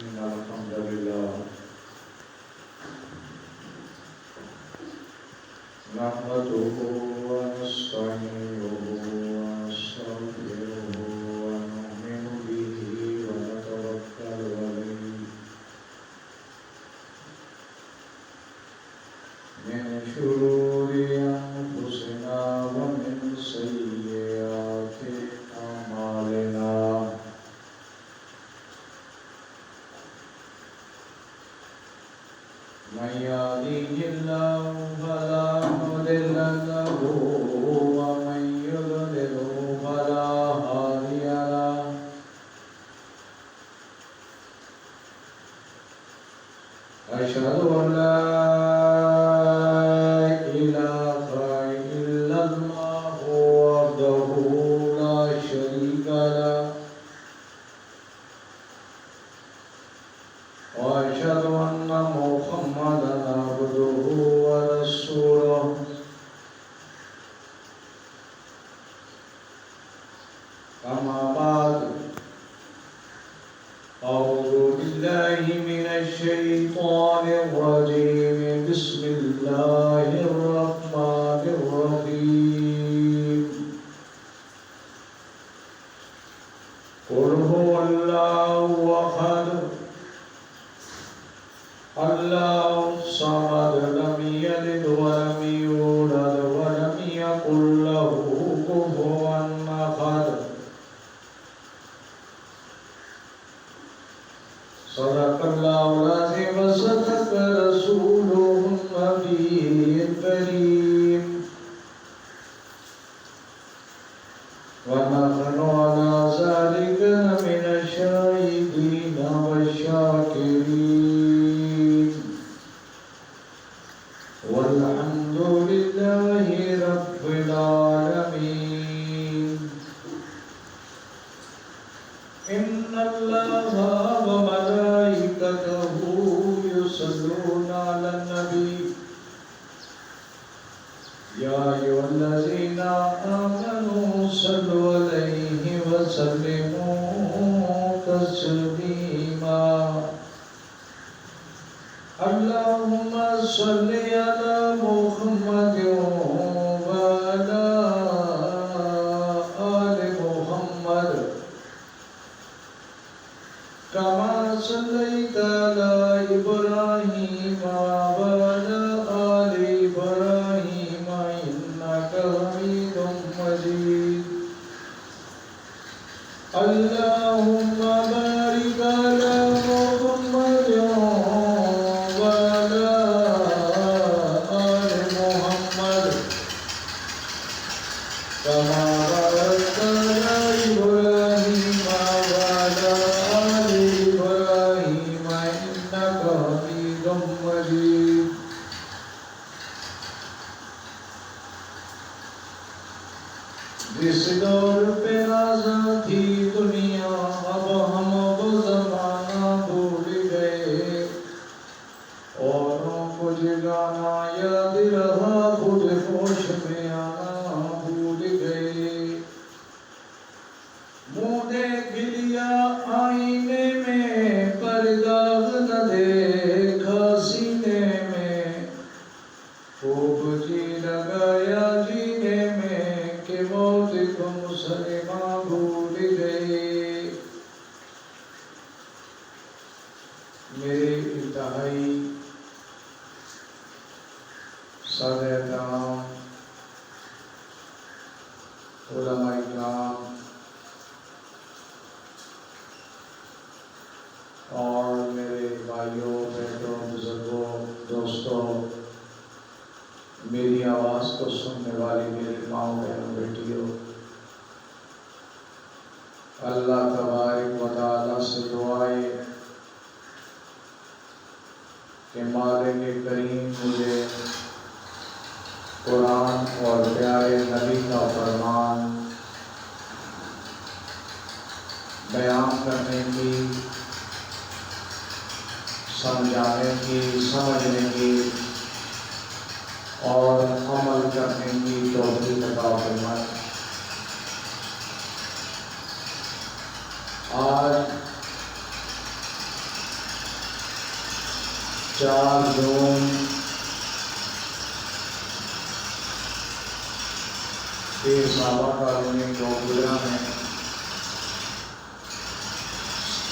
إن الحمد لله نحمده ونستعينه ونستغفره ونؤمن به ونتوكل عليه من شرور أنفسنا ومن سيئات أعمالنا من يهده الله فلا مضل له ومن يضلل فلا هادي له أشهد أن لا إله إلا الله وحده لا شريك له وأشهد أن محمدا عبده ورسوله أما بعد أعوذ بالله من الشيطان الرجيم بسم الله الرحمن الرحيم قل هو الله أحد الله الصمد لم يلد ولم يولد ولم يكن له كفوا أحد صدق الله العظيم وصدق رسوله النبي الكريم ونحن على ذلك من الشاهدين والشاكرين والحمد لله رب العالمين إن الله وملائكته يصلون على النبي يا أيها الذين آمنوا صلوا عليه وسلموا تسليما اللهم صل على محمد وعلى آل محمد كما صليت على إبراهيم وعلى آل إبراهيم إنك حميد مجيد اللهم بارك على محمد وعلى آل محمد كما باركت على إبراهيم وعلى آل إبراهيم إنك حميد مجيد جس دور پہ آزاد تھی دنیا اب ہم وہ زمانہ بھول گئے اوروں کو جگانا یاد رہا خود ہوش میں آنا بھول گئے منہ دیکھ لیا آئینے میں پر داغ نہ دیکھا سینے میں خوب جی لگایا جینے میں کہ موت کو مسلمان بھول گئے میرے انتہائی صدر کرام علماء کرام اور میرے بھائیوں بہنوں بزرگوں دوستوں میری آواز کو سننے والی میری ماؤں بہنوں بیٹیوں اللہ تبارک و تعالیٰ سے دعائیں کہ مالک کریم مجھے قرآن اور پیارے نبی کا فرمان بیان کرنے کی سمجھانے کی سمجھنے کی اور عمل کرنے کی توفیق عطا فرمائے۔ آج 4 جون پیر صحابہ کالونی گوگرا میں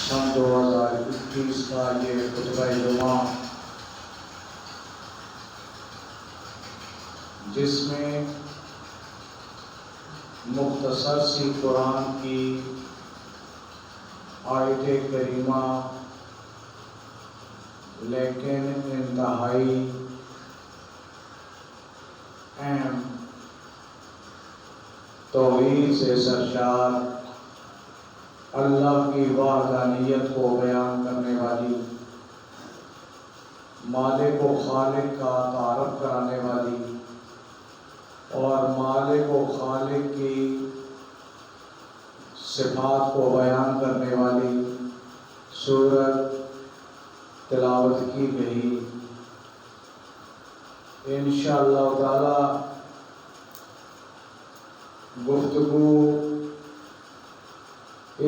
سن 2021 کا یہ خطبہ جمعہ، جس میں مختصر سی قرآن کی آیت کریمہ لیکن انتہائی اہم توحید سے سرشار اللہ کی وحدانیت کو بیان کرنے والی، مالک و خالق کا تعارف کرانے والی اور مالک و خالق کی صفات کو بیان کرنے والی سورت تلاوت کی گئی۔ انشاءاللہ تعالی گفتگو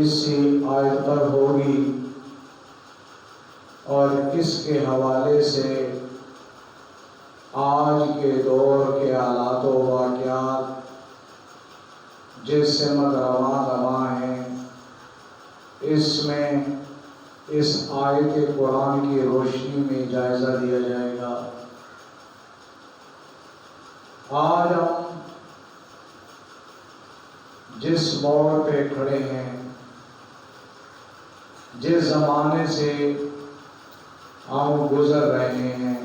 اسی آیت پر ہوگی اور اس کے حوالے سے آج کے دور کے حالات و واقعات جس سمت رواں ہیں، اس میں اس آیت قرآن کی روشنی میں جائزہ دیا جائے گا۔ آج ہم جس موڑ پہ کھڑے ہیں، جس زمانے سے ہم گزر رہے ہیں،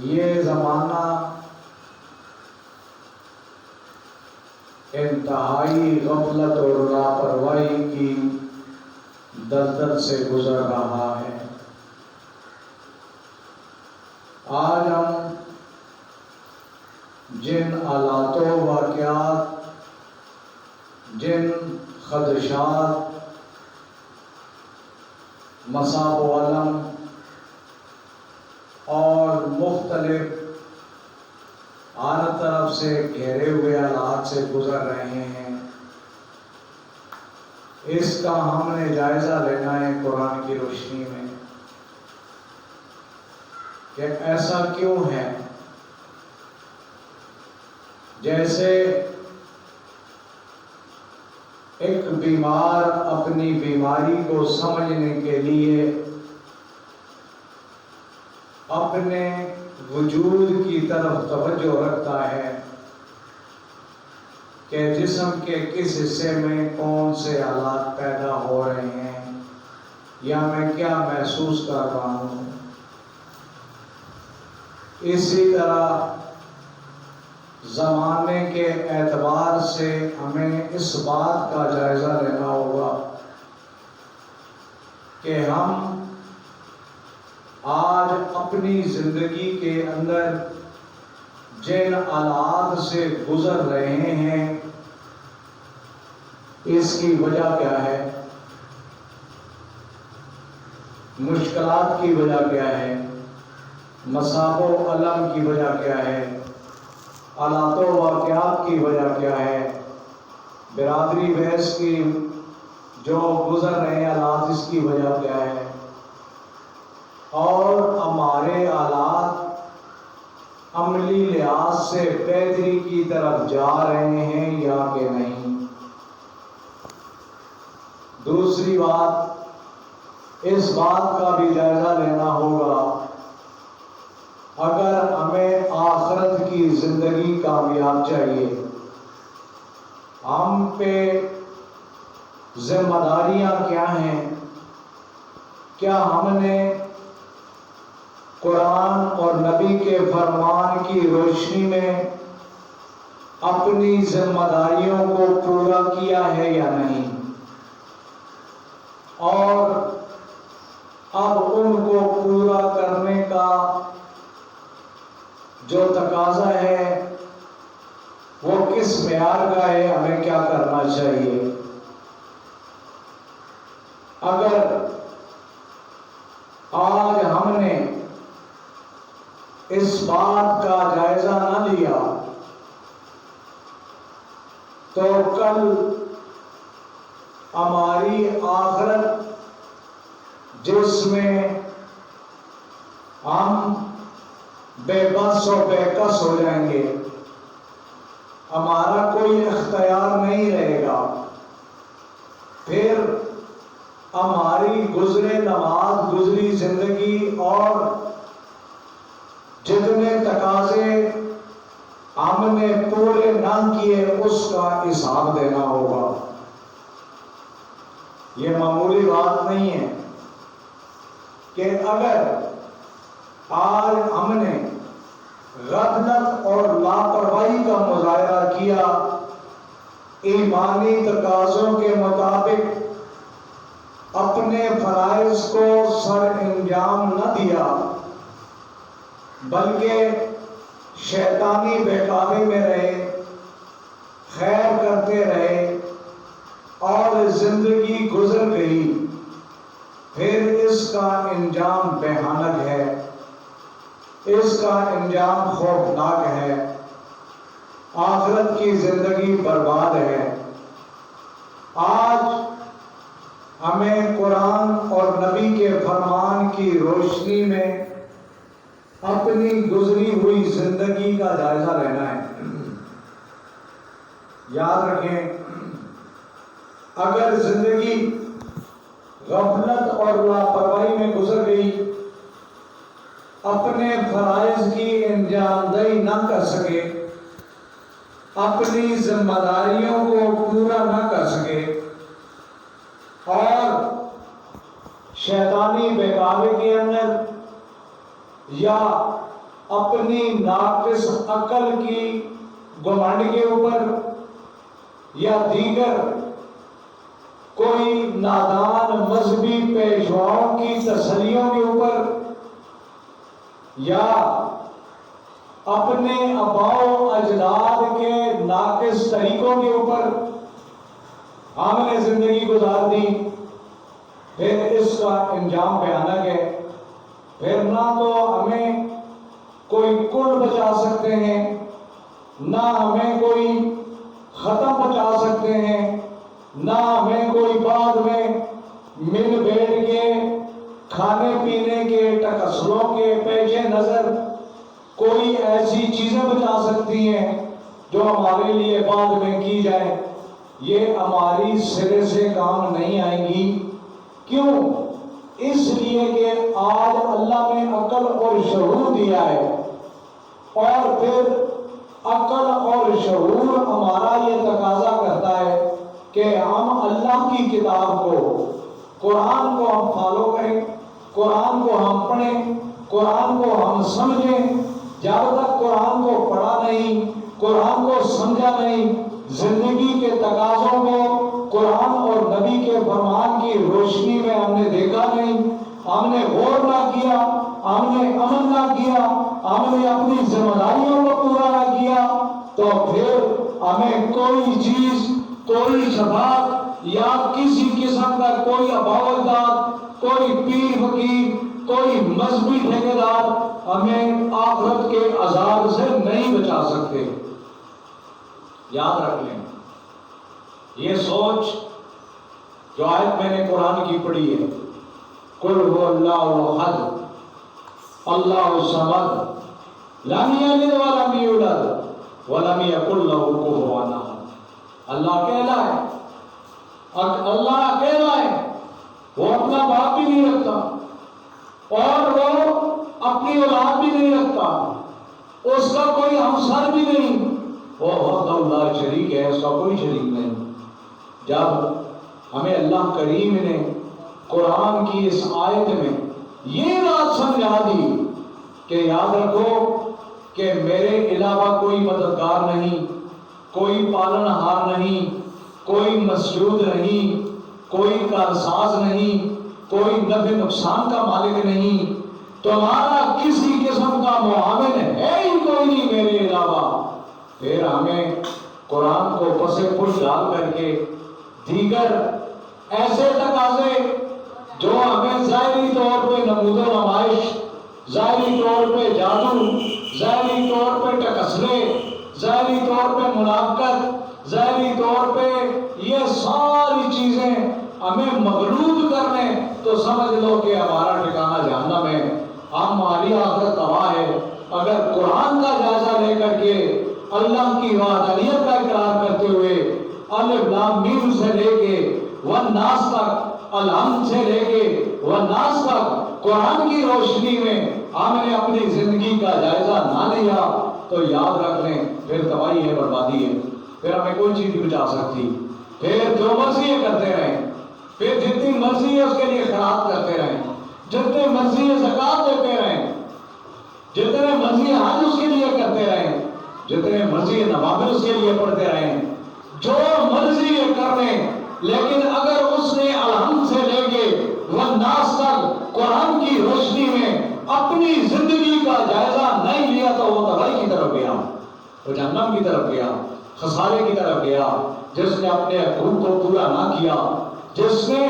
یہ زمانہ انتہائی غفلت اور لاپرواہی کی دلدل سے گزر رہا ہے۔ آج ہم جن حالات و واقعات، جن خدشات، مصاب و علم اور مختلف ہر طرف سے گھیرے ہوئے حالات سے گزر رہے ہیں، اس کا ہم نے جائزہ لینا ہے قرآن کی روشنی میں کہ ایسا کیوں ہے۔ جیسے ایک بیمار اپنی بیماری کو سمجھنے کے لیے اپنے وجود کی طرف توجہ رکھتا ہے کہ جسم کے کس حصے میں کون سے حالات پیدا ہو رہے ہیں یا میں کیا محسوس کر رہا ہوں۔ اسی طرح زمانے کے اعتبار سے ہمیں اس بات کا جائزہ لینا ہوگا کہ ہم آج اپنی زندگی کے اندر جن حالات سے گزر رہے ہیں، اس کی وجہ کیا ہے، مشکلات کی وجہ کیا ہے، مصاب و علم کی وجہ کیا ہے، حالات و واقعات کی وجہ کیا ہے، برادری بحث کی جو گزر رہے ہیں حالات، اس کی وجہ کیا ہے، اور ہمارے حالات عملی لحاظ سے بہتری کی طرف جا رہے ہیں یا کہ نہیں۔ دوسری بات، اس بات کا بھی جائزہ لینا ہوگا اگر ہمیں آخرت کی زندگی کامیاب چاہیے، ہم پہ ذمہ داریاں کیا ہیں، کیا ہم نے قرآن اور نبی کے فرمان کی روشنی میں اپنی ذمہ داریوں کو پورا کیا ہے یا نہیں، اور اب ان کو پورا کرنے کا جو تقاضا ہے وہ کس معیار کا ہے، ہمیں کیا کرنا چاہیے۔ اگر آج ہم نے اس بات کا جائزہ نہ لیا تو کل ہماری آخرت جس میں ہم بے بس و بے کس ہو جائیں گے، ہمارا کوئی اختیار نہیں رہے گا، پھر ہماری گزرے نماز گزری زندگی اور جتنے تقاضے ہم نے پورے نہ کیے اس کا حساب دینا ہوگا۔ یہ معمولی بات نہیں ہے کہ اگر آج ہم نے غفلت اور لاپرواہی کا مظاہرہ کیا، ایمانی تقاضوں کے مطابق اپنے فرائض کو سر انجام نہ دیا، بلکہ شیطانی بہکاوی میں رہے، خیر کرتے رہے اور زندگی گزر گئی، پھر اس کا انجام بھیانک ہے، اس کا انجام خوفناک ہے، آخرت کی زندگی برباد ہے۔ آج ہمیں قرآن اور نبی کے فرمان کی روشنی میں اپنی گزری ہوئی زندگی کا جائزہ لینا ہے۔ یاد رکھیں، اگر زندگی غفلت اور لاپرواہی میں گزر گئی، اپنے فرائض کی انجام دہی نہ کر سکے، اپنی ذمہ داریوں کو پورا نہ کر سکے اور شیطانی بہکاوے کے اندر یا اپنی ناقص عقل کی گھمنڈ کے اوپر یا دیگر کوئی نادان مذہبی پیشواؤں کی تسلیوں کے اوپر یا اپنے آباء و اجداد کے ناقص طریقوں کے اوپر ہم نے زندگی گزار دی، پھر اس کا انجام بھیانک ہے۔ پھر نہ تو ہمیں کوئی کل بچا سکتے ہیں، نہ ہمیں کوئی ختم بچا سکتے ہیں، نہ ہمیں کوئی بعد میں مل بیٹھ کے کھانے پینے کے ٹکسلوں کے پیش نظر کوئی ایسی چیزیں بچا سکتی ہیں جو ہمارے لیے بعد میں کی جائے۔ یہ ہماری سرے سے کام نہیں آئیں گی۔ کیوں؟ اس لیے کہ آج اللہ نے عقل اور شعور دیا ہے، اور پھر عقل اور شعور ہمارا یہ تقاضا کرتا ہے کہ ہم اللہ کی کتاب کو، قرآن کو ہم فالو کریں، قرآن کو ہم پڑھیں، قرآن کو ہم سمجھیں۔ جب تک قرآن کو پڑھا نہیں، قرآن کو سمجھا نہیں، زندگی کے تقاضوں کو قرآن اور نبی کے فرمان کی روشنی میں ہم نے دیکھا نہیں، ہم نے غور نہ کیا، ہم نے عمل نہ کیا، ہم نے اپنی ذمہ داریوں کو پورا نہ کیا، تو پھر ہمیں کوئی چیز، کوئی شفاعت یا کسی قسم کا کوئی آباء و اجداد، کوئی پیر فقیر، کوئی مذہبی ٹھیکیدار ہمیں آخرت کے عذاب سے نہیں بچا سکتے۔ یاد رکھ لیں، یہ سوچ جو آیت میں نے قرآن کی پڑھی ہے، قل هو اللہ احد اللہ الصمد لم یلد ولم یولد ولم یکن له کفوا احد۔ اللہ اکیلا ہے، اللہ اکیلا ہے، وہ اپنا باپ بھی نہیں رکھتا اور وہ اپنی اولاد بھی نہیں رکھتا، اس کا کوئی ہمسر بھی نہیں، وہ وحدہ لا شریک ہے، اس کا کوئی شریک نہیں۔ جب ہمیں اللہ کریم نے قرآن کی اس آیت میں یہ بات سمجھا دی کہ یاد رکھو کہ میرے علاوہ کوئی مددگار نہیں، کوئی پالن ہار نہیں، کوئی مسجود نہیں، کوئی کارساز نہیں، کوئی نفع نقصان کا مالک نہیں، تمہارا کسی قسم کا معاون ہے ہی کوئی نہیں میرے علاوہ، پھر ہمیں قرآن کو پسے پش ڈال کر کے دیگر ایسے تقاضے جو ہمیں ظاہری طور پہ نمود و نمائش، ظاہری طور پہ جادو، ظاہری طور پہ ٹکسلے، ظاہری طور پہ منافقت، ظاہری طور پہ یہ ساری چیزیں ہمیں مغلوب کر لیں تو سمجھ لو کہ ہمارا ٹھکانہ جہنم ہے، ہماری آخرت تباہ ہے۔ اگر قرآن کا جائزہ لے کر کے اللہ کی وحدانیت کا اقرار کرتے ہوئے الف لام میم سے لے کے والناس تک، الحمد سے لے کے والناس تک قرآن کی روشنی میں ہم نے اپنی زندگی کا جائزہ نہ لیا تو یاد رکھ لیں پھر تباہی ہے، بربادی ہے، پھر ہمیں کوئی چیز نہیں بچا سکتی۔ پھر جو مرضی ہے کرتے رہیں، پھر جتنی مرضی ہے اس کے لیے خیرات کرتے رہیں، جتنے مرضی ہے زکوٰۃ دیتے رہیں، جتنے مرضی حج اس کے لیے کرتے رہیں، جتنے مرضی نوافل اس کے لیے پڑھتے رہیں، جو مرضی ہے کر لیں، لیکن اگر اس نے الحمد سے لے کے والناس تک قرآن کی روشنی میں اپنی زندگی کا جائزہ نہیں لیا تو وہ تباہی کی طرف گیا، وہ جہنم کی طرف گیا، خسارے کی طرف گیا۔ جس نے اپنے حقوق کو پورا نہ کیا، جس نے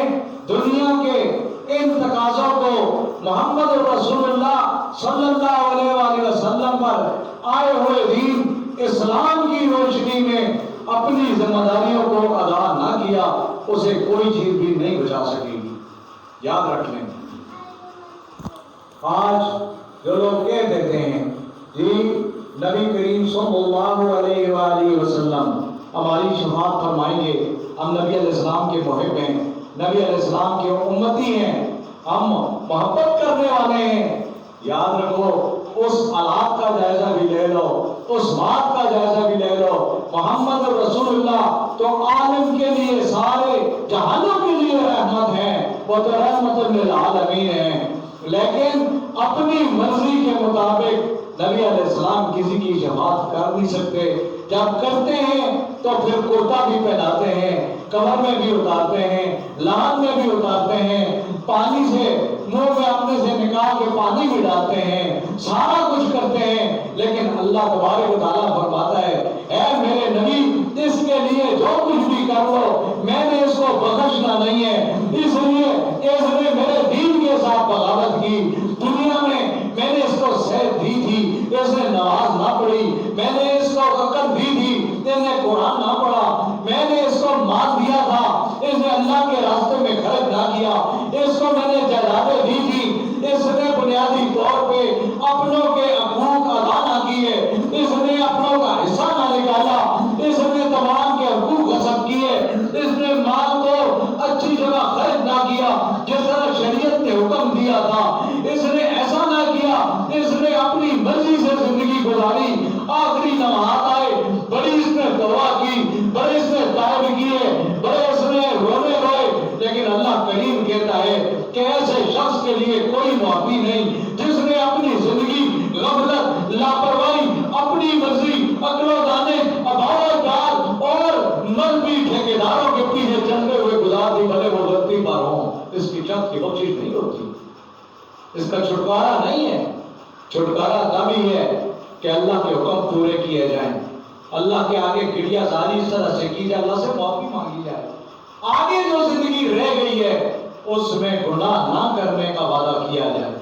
دنیا کے ان تقاضوں کو محمد رسول اللہ صلی اللہ علیہ وآلہ وسلم پر آئے ہوئے دین اسلام کی روشنی میں اپنی ذمہ داریوں کو ادا نہ کیا، اسے کوئی چیز بھی نہیں بچا سکے گی۔ یاد رکھ لیں، آج جو لوگ کہہ دیتے ہیں جی نبی کریم صلی اللہ علیہ وآلہ وسلم ہماری شفاعت فرمائیں گے، ہم نبی علیہ السلام کے محب ہیں، نبی علیہ السلام کے امتی ہیں، ہم محبت کرنے والے ہیں، یاد رکھو اس حالات کا جائزہ بھی لے لو، اس بات کا جائزہ بھی لے لو، محمد رسول اللہ تو عالم کے لیے، سارے جہانوں کے لیے رحمت ہے، وہ تو رحمت للعالمین ہے، لیکن اپنی مرضی کے مطابق نبی علیہ السلام کسی کی شفاعت کر نہیں سکتے۔ جب کرتے ہیں تو پھر کرتا بھی پہناتے ہیں، کمر میں بھی اتارتے ہیں، لحاظ میں بھی اتارتے ہیں، پانی سے منہ میں اپنے سے نکال کے پانی بھی ڈالتے ہیں، سارا کچھ کرتے ہیں، لیکن اللہ تبارک و تعالیٰ فرماتا ہے اے میرے نبی اس کے لیے جو کچھ بھی کر لو میں نے اس کو بخشنا نہیں ہے، اس لیے اس نے میرے دین کے ساتھ بغاوت کی، دنیا میں میں نے اس کو صحت دی تھی، اس نے نماز نہ پڑھی، میں نے اس کو عقل دی تھی، اس نے قرآن نہ پڑھا، میں نے اس کو مال دیا تھا، اس نے اللہ کے راستے میں خرچ نہ کیا، اس کو میں نے جائیدادیں دی تھی، اس نے بنیادی طور پہ اپنوں کے حقوق ادا نہ کیے، اس نے اپنوں کا حصہ نہ نکالا، اس نے تمام کے حقوق غصب کیے، اس نے مال کو اچھی جگہ خرچ نہ کیا جس طرح شریعت نے حکم دیا تھا، اس نے ایسا نہ کیا، اس نے اپنی مرضی سے زندگی گزاری، آخری لمحات آئے، بڑی اس نے دعا کی، بڑے اس نے طائب کیے، بڑے اس نے رونے روئے، لیکن اللہ کریم کہتا ہے کہ ایسے شخص کے لیے کوئی معافی نہیں جس نے اپنی زندگی غفلت، لاپرواہی، اپنی مرضی، عقل و دانے، اباوت اور مذہبی ٹھیکیداروں کے پیچھے چلتے ہوئے گزار دی، بھلے وہ غلطی پر ہوں، اس کی چند کی بخشش نہیں ہوتی، اس کا چھٹکارا نہیں ہے۔ چھٹکارا تب ہی ہے کہ اللہ کے حکم پورے کیے جائیں، اللہ کے آگے گڑیا زاری اس طرح سے کی جائے، اللہ سے معافی مانگی جائے، آگے جو زندگی رہ گئی ہے اس میں گناہ نہ کرنے کا وعدہ کیا جائے،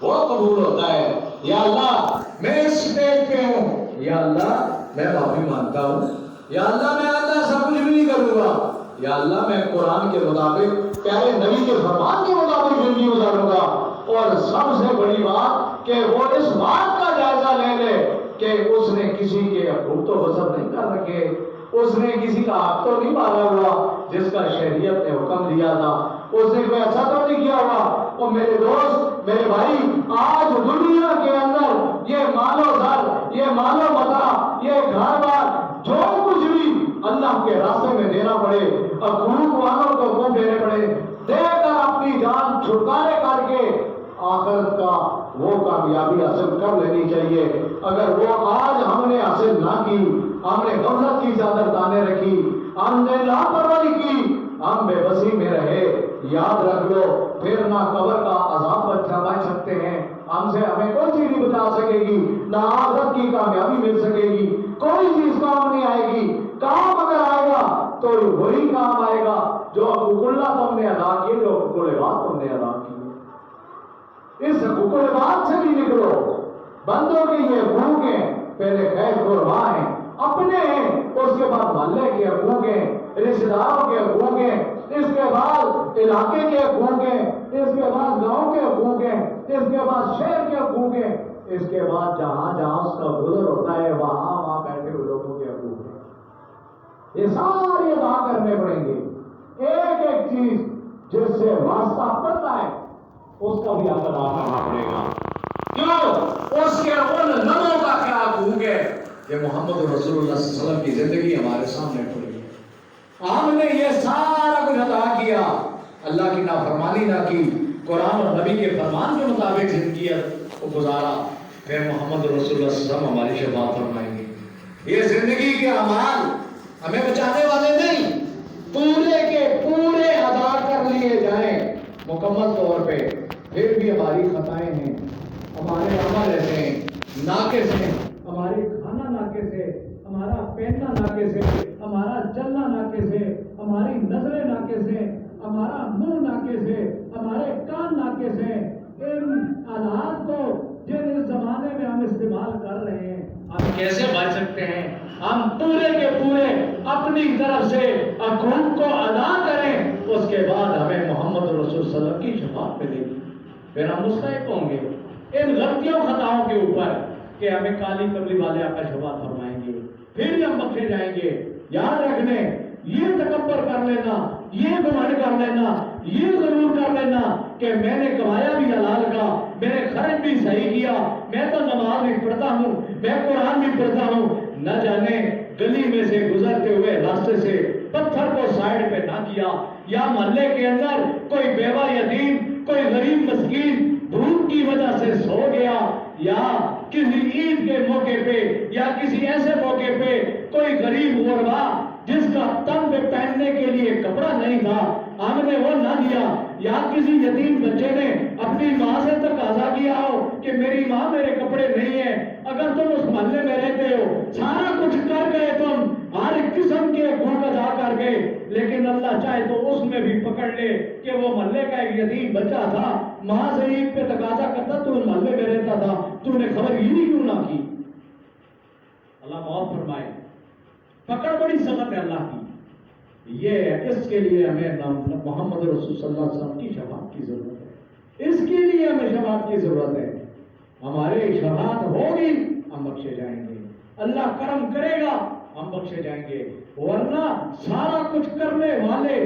وہ قبول ہوتا ہے۔ یا اللہ میں اس سٹیج پہ ہوں، یا اللہ میں معافی مانگتا ہوں، یا اللہ میں اللہ سب کچھ بھی نہیں کروں گا، یا اللہ میں قرآن کے مطابق پیارے نبی کے فرمان کے مطابق زندگی گزاروں گا، اور سب سے بڑی بات کہ وہ اس بات کا جائزہ لے لے کہ اس نے کسی کے حقوق تو غصب نہیں کر رکھے، اس نے کسی کا حق تو نہیں مارا ہوا جس کا شریعت نے حکم دیا تھا، اس نے کوئی ایسا تو نہیں کیا ہوا۔ اور میرے دوست، میرے بھائی، آج دنیا کے اندر یہ مال و زر، یہ مال و متاع، یہ گھر بار، جو کچھ بھی اللہ کے راستے میں دینا پڑے، حقوق والوں کو منہ دینے پڑے، دے کر اپنی جان چھٹکارے کر کے آخرت کا وہ کامیابی حاصل کر لینی چاہیے۔ اگر وہ آج ہم نے حاصل نہ کی، ہم نے غفلت کی چادر تانے رکھی، ہم نے لاپرواہی کی، ہم بے بسی میں رہے، یاد رکھ لو پھر نہ قبر کا عذاب بچ سکتے ہیں، ہم سے ہمیں کوئی چیز نہیں بچا سکے گی، نہ آخرت کی کامیابی مل سکے گی، کوئی چیز کام نہیں آئے گی۔ کام اگر آئے گا تو وہی کام آئے گا جو حقوق اللہ تم نے ادا کیے، جو حقوق العباد تم نے ادا کیے۔ اس حقوق العباد سے بھی نکلو، بندوں کے یہ حقوق ہیں، پہلے خیر قرباں ہیں، اپنے ہیں، اس کے بعد محلے کے حقوق ہیں، رشتہ داروں کے حقوق ہیں، اس کے بعد علاقے کے حقوق ہیں، اس کے بعد گاؤں کے حقوق ہیں، اس کے بعد شہر کے حقوق ہیں، اس کے بعد جہاں جہاں اس کا گزر ہوتا ہے وہاں بیٹھے ہوئے لوگوں کے حقوق ہیں۔ یہ سارے ادا کرنے پڑیں گے۔ ایک ایک چیز جس سے واسطہ پڑتا ہے اس کا بھی ادا کرنا پڑے گا۔ کیوں؟ اس کے ان لمحوں کا کیا حقوق ہے؟ یہ محمد رسول اللہ صلی اللہ علیہ وسلم کی زندگی ہمارے سامنے پڑی ہے۔ ہم نے یہ سارا کچھ ادا کیا، اللہ کی نافرمانی نہ کی، قرآن اور نبی کے فرمان کے مطابق زندگی کو گزارا، پھر محمد رسول اللہ صلی اللہ علیہ وسلم ہماری شفاعت فرمائیں گے۔ یہ زندگی کے اعمال ہمیں بچانے والے نہیں، پورے کے پورے ادا کر لیے جائیں مکمل طور پہ، پھر بھی ہماری خطائیں ہیں، ہمارے عمل ایسے ہیں، ناقص ہیں، ہمارے کھانا ناقص ہے، ہمارا پہننا ناقص ہے، ہمارا چلنا ناقص ہے، ہماری نظریں ناقص ہیں، ہمارا منہ ناقص ہے، ہمارے کان ناقص ہیں۔ ان آلات کو جن اس زمانے میں ہم استعمال کر رہے ہیں ہم کیسے بچ سکتے ہیں؟ ہم پورے کے پورے اپنی طرف سے حقوق کو ادا کریں، اس کے بعد ہمیں محمد رسول اللہ صلی اللہ علیہ وسلم کی شفاعت ملے گی، پھر ہم مستحق ہوں گے ان غلطیوں خطاؤں کے اوپر کہ ہمیں کالی کملی والے آقا شفاعت فرمائیں گے، پھر بھی ہم بخشے جائیں گے۔ یاد رکھنے، یہ تکبر کر لینا، یہ گمان کر لینا، یہ ضرور کر لینا کہ میں نے کمایا بھی حلال کا، میں نے خرچ بھی صحیح کیا، میں تو نماز بھی پڑھتا ہوں، میں قرآن بھی پڑھتا ہوں، نہ جانے گلی میں سے گزرتے ہوئے راستے سے پتھر کو سائڈ پہ نہ کیا، یا محلے کے اندر کوئی بیوہ یتیم، کوئی غریب مسکین بھوک کی وجہ سے سو گیا، یا کسی عید کے موقع پہ یا کسی ایسے موقع پہ کوئی غریب غربا جس کا تن پہ پہننے کے لیے کپڑا نہیں تھا ہم نے وہ نہ دیا، یا کسی یتیم بچے نے اپنی ماں سے تقاضا کیا ہو کہ میری ماں میرے کپڑے نہیں ہیں، اگر تم اس محلے میں رہتے ہو سارا کچھ کر گئے، تم ہر قسم کے حقوق ادا کر گئے، لیکن اللہ چاہے تو اس میں بھی پکڑ لے کہ وہ محلے کا ایک یتیم بچہ تھا، ماں سے عید پہ تقاضا کرتا، تو محلے میں رہتا تھا، تو نے خبرگیری کیوں نہ کی؟ اللہ معاف فرمائے، پکڑ بڑی سخت ہے اللہ کی۔ یہ اس کے لیے ہمیں محمد رسول صلی اللہ علیہ وسلم کی شفاعت کی ضرورت ہے، اس کے لیے ہمیں شفاعت کی ضرورت ہے۔ ہمارے شفاعت ہوگی ہم بخشے جائیں گے، اللہ کرم کرے گا ہم بخشے جائیں گے، ورنہ سارا کچھ کرنے والے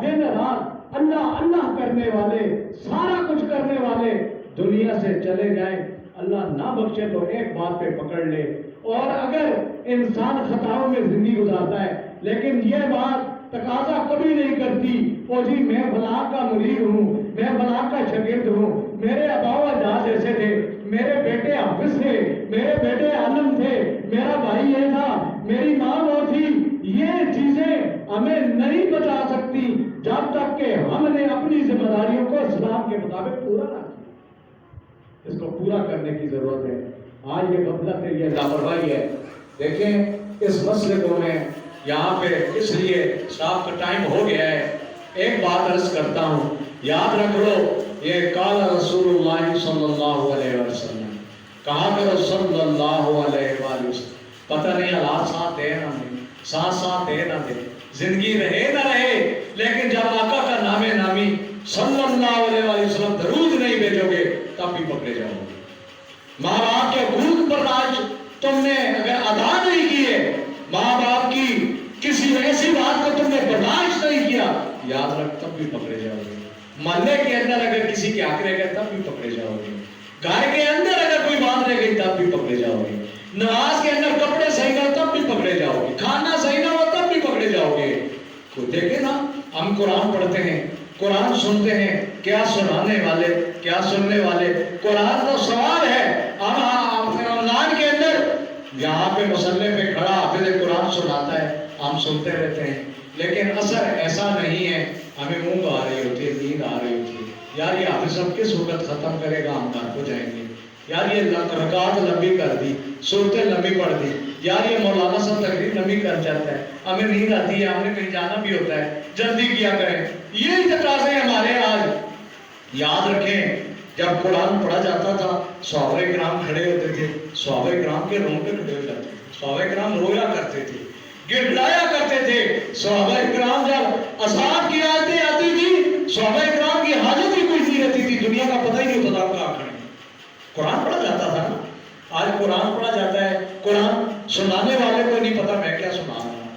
دن رات اللہ اللہ کرنے والے، سارا کچھ کرنے والے دنیا سے چلے جائیں، اللہ نہ بخشے تو ایک بات پہ پکڑ لے۔ اور اگر انسان خطاؤں میں زندگی گزارتا ہے لیکن یہ بات تقاضا کبھی نہیں کرتی، او جی میں فلاں کا مرید ہوں، میں فلاں کا شاگرد ہوں، میرے آبا و اجداد ایسے تھے، میرے بیٹے حافظ تھے، میرے بیٹے عالم تھے، میرا بھائی یہ تھا، میری ماں وہ تھی، یہ چیزیں ہمیں نہیں بچا سکتی جب تک کہ ہم نے اپنی ذمہ داریوں کو اسلام کے مطابق پورا نہ کیا۔ اس کو پورا کرنے کی ضرورت ہے۔ آج یہ غفلت ہے، یہ لاپرواہی ہے۔ دیکھیں اس مسئلے کو میں یہاں پہ اس لیے اسٹاف کا ٹائم ہو گیا ہے، ایک بات عرض کرتا ہوں، یاد رکھ لو، یہ قال رسول اللہ صلی اللہ علیہ وسلم، کہا کرو صلی اللہ علیہ وسلم، پتہ نہیں حالات ساتھ دے نہ دے، ساتھ دے نہ دے، زندگی رہے نہ رہے، لیکن جب آقا کا نام نامی صلی اللہ علیہ وسلم درود نہیں بھیجو گے تب بھی پکڑے جاؤ گے۔ ماں باپ کے حقوق پر آج تم نے اگر ادا نہیں کیے، ماں باپ کی کسی ایسی بات کو تم نے برداشت نہیں کیا، یاد رکھ تب بھی پکڑے جاؤ گے۔ محلے کے اندر اگر کسی کے حق رہ گئے تب بھی پکڑے جاؤ گے، گھر کے اندر اگر کوئی بات رہ گئی تب بھی پکڑے جاؤ گے، نماز کے اندر کپڑے صحیح نہ ہو تب بھی پکڑے جاؤ گے، کھانا صحیح نہ ہو تب بھی پکڑے جاؤ گے۔ تو دیکھیں نا، ہم قرآن پڑھتے ہیں، قرآن سنتے ہیں، کیا سنانے والے، کیا سننے والے، قرآن تو سوال ہے۔ ہم رمضان کے اندر یہاں پہ مسلح پہ کھڑا حافظ قرآن سناتا ہے، ہم سنتے رہتے ہیں، لیکن اثر ایسا نہیں ہے، ہمیں اونگ آ رہی ہوتی ہے، نیند آ رہی ہوتی ہے، یار یہ حافظ صاحب کس وقت ختم کرے گا، ہم گھر کو جائیں گے، یار یہ رکعات لمبی کر دی، صورتیں لمبی پڑھ دی، یار یہ مولانا صاحب تقریر لمبی کر جاتا ہے، ہمیں نیند آتی ہے، ہم نے کہیں جانا بھی ہوتا ہے، جلدی کیا کریں۔ یہ تقاضے ہمارے آج، یاد رکھیں جب قرآن پڑھا جاتا تھا صحابہ کرام کھڑے ہوتے تھے، صحابہ کرام کے رونگٹے کھڑے ہو جاتے تھے، صحابہ کرام رویا کرتے تھے، گڑگڑایا کرتے تھے۔ صحابہ کرام جب عذاب کی آیتیں آتی تھی، صحابہ کرام کی حاجت ہی کوئی نہیں رہتی تھی، دنیا کا پتہ ہی نہیں ہوتا تھا کہاں کھڑے۔ قرآن پڑھا جاتا تھا نا، آج قرآن پڑھا جاتا ہے، قرآن سنانے والے کو نہیں پتا میں کیا سنا رہا ہوں،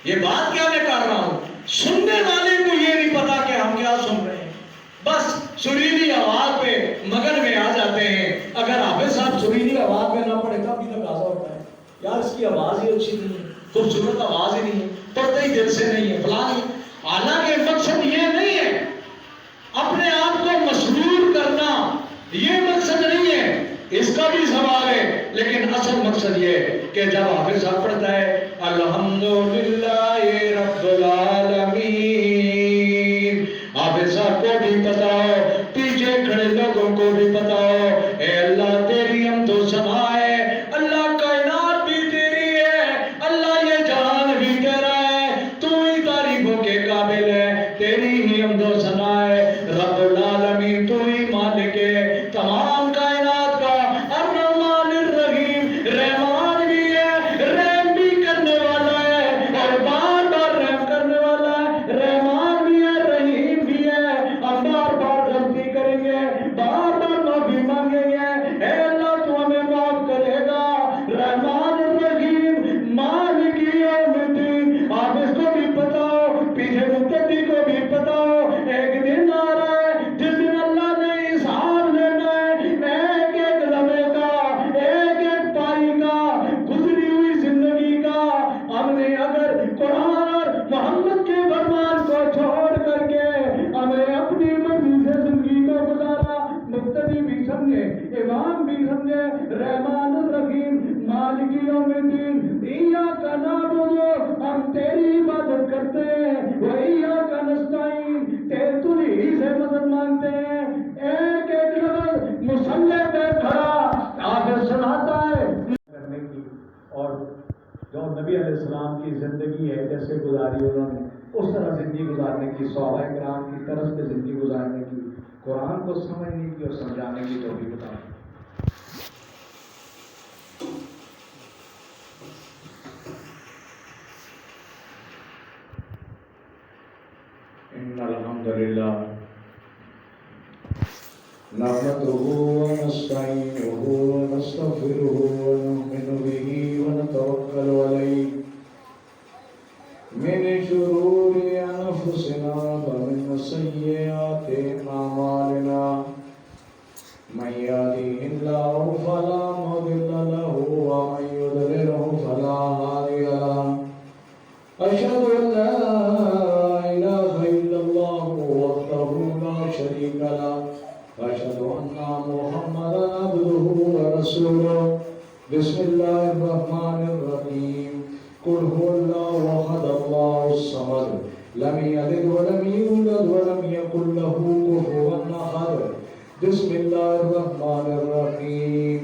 یہ بات کیا میں کر رہا ہوں، سننے والے کو یہ نہیں پتا کہ ہم کیا سن رہے ہیں، بس سریلی آواز پہ مگن میں آ جاتے ہیں۔ اگر حافظ صاحب سریلی آواز میں نہ پڑھے تب بھی تقاضا ہوتا ہے یار اس کی آواز ہی اچھی نہیں ہے، خوبصورت آواز ہی نہیں ہے، پڑھتے ہی دل سے نہیں ہے فلاں۔ حالانکہ مقصد یہ نہیں ہے اپنے آپ کو مسرور کرنا، یہ مقصد نہیں ہے، اس کا بھی سوال ہے، لیکن اصل مقصد یہ ہے کہ جب حافظ صاحب پڑھتا ہے الحمدللہ رب العالمین، حافظ صاحب کو بھی پتا ہو، پیچھے کھڑے لوگوں کو بھی پتا ہو، اے اللہ تیری حمد و ثنا ہے، اللہ کائنات بھی تیری ہے، اللہ یہ جہان بھی تیرا ہے، تو ہی تعریفوں کے قابل ہے، تیری ہی حمد و ثنا ہے، رب العالمین تو ہی مالک ہے تمام کائنات کا، الرحمن الرحیم، رحمان بھی ہے، رحم بھی کرنے والا ہے اور بار بار رحم کرنے والا ہے، رحمان بھی ہے، رحیم بھی ہے، ہم بار بار غلطی کریں گے، بار بار معافی مانگیں گے، اے اللہ تو ہمیں معاف کرے گا، رحمان الرحیم، مالک یوم الدین، آپ اس کو بھی پتا ہو، پیچھے مقتدی کو بھی پتا ہو، ایک دن آ رہا ہے جس دن اللہ نے حساب لینا ہے، ایک ایک لمحے کا، ایک ایک پائی کا، گزری ہوئی زندگی کا۔ ہم نے اگر قرآن اور محمد کے فرمان کو چھوڑ کر کے ہمیں اپنی مرضی سے زندگی کو گزارا، مقتدی بھی سمجھے، امام بھی سمجھے، رحمان الرحیم، مالک یوم الدین، ایاک نعبد، ہم تیری عبادت کرتے ہیں، وایاک نستعین، تو ہی سے مدد مانگتے ہیں، ایک ایک لفظ مصلی پہ کھڑا آگے سناتا ہے کرنے کی، اور جو نبی علیہ السلام کی زندگی ہے جیسے گزاری انہوں نے اس طرح زندگی گزارنے کی، صحابہ کرام کی طرز پہ زندگی گزارنے کی، قرآن کو سمجھنے کی اور سمجھانے کی توفیق عطا فرمائے۔ ان الحمد للہ نحمده ونستعینه ونستغفره ونؤمن به ونتوکل علیہ من شرور انفسنا ومن سیئات اعمالنا من يهده الله فلا مضل له ومن يضلل فلا هادي له اشهد ان لا اله الا الله وحده لا شريك له واشهد ان محمدا عبده ورسوله بسم الله الرحمن الرحيم قل هو الله احد الله الصمد لم يلد ولم يولد ولم يكن له كفوا احد بسم الله الرحمن الرحيم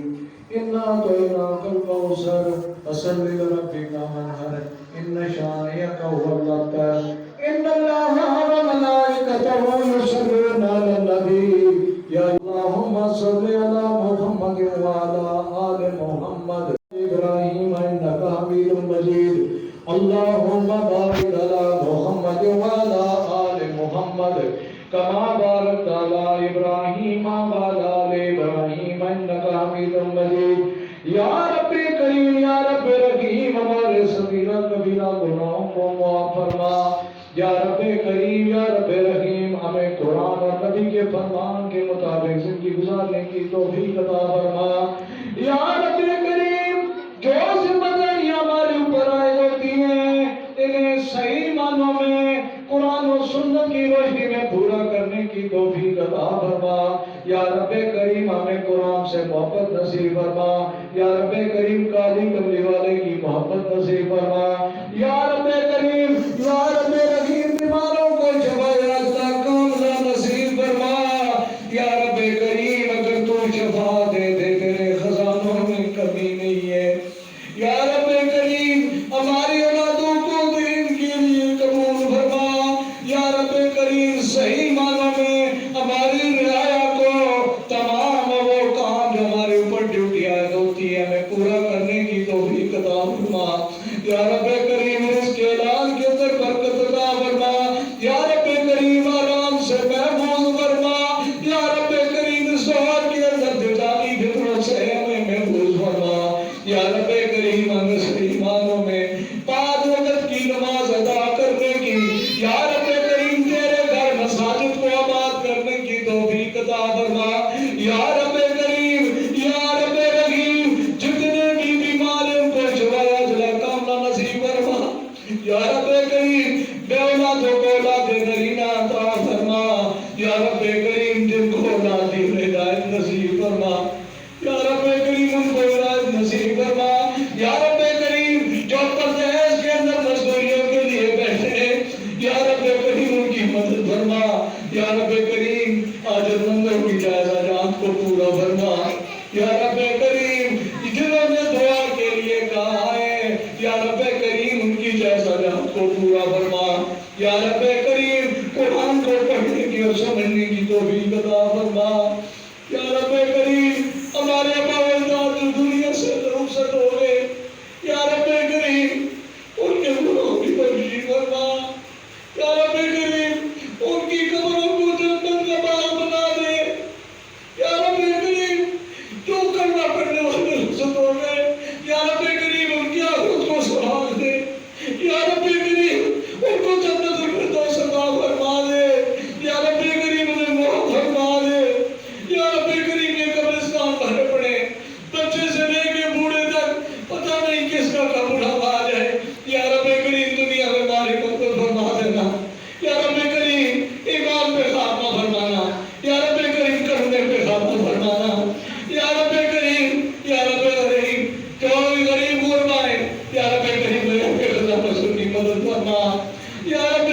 انا اعطيناك الكوثر فصل لربك وانحر ان شانئك هو الابتر ان الله وملائكته يصلون على النبي يا اللهم صل على محمد وعلى آل محمد ابراهيم انك حميد مجيد اللهم بارك على محمد وعلى آل محمد كما باركت على ابراهيم وعلى آل ابراهيم انك حميد مجيد یا رب کریم یا رب رحیم ہمارے صغیرہ کبیرہ گناہوں کو معاف فرما، یا رب کریم یا رب رحیم ہمیں قرآن اور نبی کے فرمان کے مطابق زندگی گزارنے کی توفیق عطا فرما، یا رب کریم جو ذمہ داریاں ہمارے اوپر عائد ہوتی ہیں انہیں صحیح معنوں میں قرآن و سنت کی روشنی میں پورا کرنے کی توفیق عطا فرما، یا رب کریم ہمیں قرآن سے محبت نصیب فرما، یا رب کریم قاضی کملی والے کی محبت نصیب فرما، یا رب کریم یا رب رحیم بیماروں کو شفائے راستہ کاملہ نصیب فرما، یا رب کریم اگر تو شفا دے دے تیرے خزانوں میں کمی نہیں ہے، یا رب کریم ہماری اولادوں کو دین کے لیے قبول فرما، یا رب کریم صحیح معنوں میں ہماری رعایا کو یا رب کریم آرام سے محفوظ فرما، یا رب کریم اس دعا کے اندر دجالی فکروں سے ہمیں محفوظ فرما، یا رب کریم ہمیں صحیح معنوں میں 5 وقت کی نماز ادا کرنے کی، یا رب کریم تیرے گھر مساجد کو آباد کرنے کی توفیق عطا فرما، یا رب کریم، یا رب رحیم، جتنے بھی بیمار ہیں ان کو شفا عاجلہ کاملہ نصیب فرما، یا رب کریم بے اولادوں کو اولاد نرینہ عطا فرما، یا رب کریم جن کو اولاد دی ہدایت نصیب فرما، یا رب کریم ان کو ہدایت نصیب فرما، یا رب کریم جو پردیس کے اندر مزدوریوں کے لیے بیٹھے ہیں، یا رب کریم ان کی مدد فرما، یا رب کریم حاجت مندوں کی جائز حاجات کو پورا فرما، یا رب کریم جنہوں نے دعا کے لیے کہا ہے، یا رب کریم ان کی جائز حاجات کو پورا فرما، یا رب کریم قرآن کو پڑھنے کی اور سمجھنے کی توفیق عطا فرما، یا رب کریم ہمارے آباء و اجداد جو دنیا سے رخصت ہو گئے، یا رب کریم ان کے گناہوں کی بخشش فرما، یا رب کریم ان کی قبروں کو جنت کا باغ بنا دے، یا رب کریم جو کرنا پڑنے والے رخصت ہو گئے، یا رب کریم ان کی آخرت کو سنبھال دے، یا رب کریم ان کو جنت الفردوس عطا فرما دے، یا رب کریم انہیں معاف فرما دے، یا رب کریم یہ قبرستان بھرے پڑے، بچے سے لے کے بوڑھے تک پتہ نہیں کس کا کب بڑھاپا آ جائے، یا رب کریم دنیا میں ماری مقبول فرما دینا، یا رب کریم ایمان پہ خاتمہ فرمانا، یا رب کریم کرنے پہ خاتمہ فرمانا، یا رب کریم، یا رب کریم جو بھی غریب غربا ہے، یا رب کریم میرے خدا مسلم کی مدد فرما، یا رب